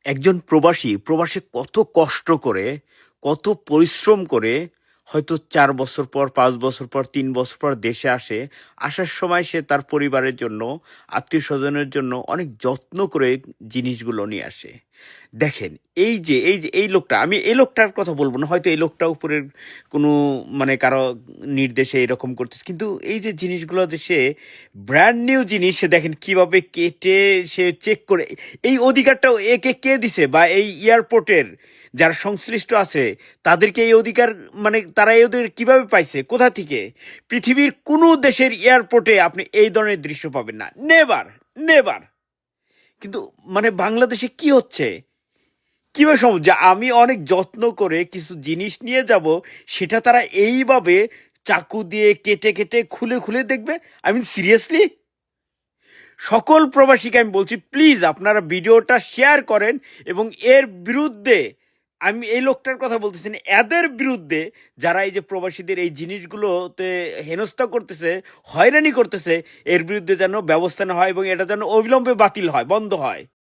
একজন প্রবাসী কত কষ্ট করে, কত পরিশ্রম করে হয়তো ৪ বছর পর, ৫ বছর পর, ৩ বছর পর দেশে আসে। আসার সময় সে তার পরিবারের জন্য, আত্মীয়স্বজনের জন্য অনেক যত্ন করে জিনিসগুলো নিয়ে আসে। দেখেন, এই লোকটা, আমি এই লোকটার কথা বলব না। হয়তো এই লোকটা উপরের কোনো মানে কারো নির্দেশে এরকম করতেছে। কিন্তু এই যে জিনিসগুলো যে সে ব্র্যান্ড নিউ জিনিস সে দেখেন কিভাবে কেটে সে চেক করে, এই অধিকারটাও একে কে দিছে? বা এই এয়ারপোর্টের যারা সংশ্লিষ্ট আছে তাদেরকে এই অধিকার, মানে তারা এই অধিকার কিভাবে পাইছে, কোথা থেকে? পৃথিবীর কোনো দেশের এয়ারপোর্টে আপনি এই ধরনের দৃশ্য পাবেন না, নেভার, নেভার। কিন্তু মানে বাংলাদেশে কি হচ্ছে, কিভাবে সম্ভব যে আমি অনেক যত্ন করে কিছু জিনিস নিয়ে যাব, সেটা তারা এইভাবে চাকু দিয়ে কেটে কেটে খুলে খুলে দেখবে? I mean seriously? সকল প্রবাসীকে আমি বলছি, প্লিজ আপনারা ভিডিওটা শেয়ার করেন এবং এর বিরুদ্ধে, আমি এই লোকটার কথা বলতেছি না, এদের বিরুদ্ধে যারা এই যে প্রবাসীদের এই জিনিসগুলোতে হেনস্থা করতেছে, হয়রানি করতেছে, এর বিরুদ্ধে যেন ব্যবস্থা নেওয়া হয় এবং এটা যেন অবিলম্বে বাতিল হয়, বন্ধ হয়।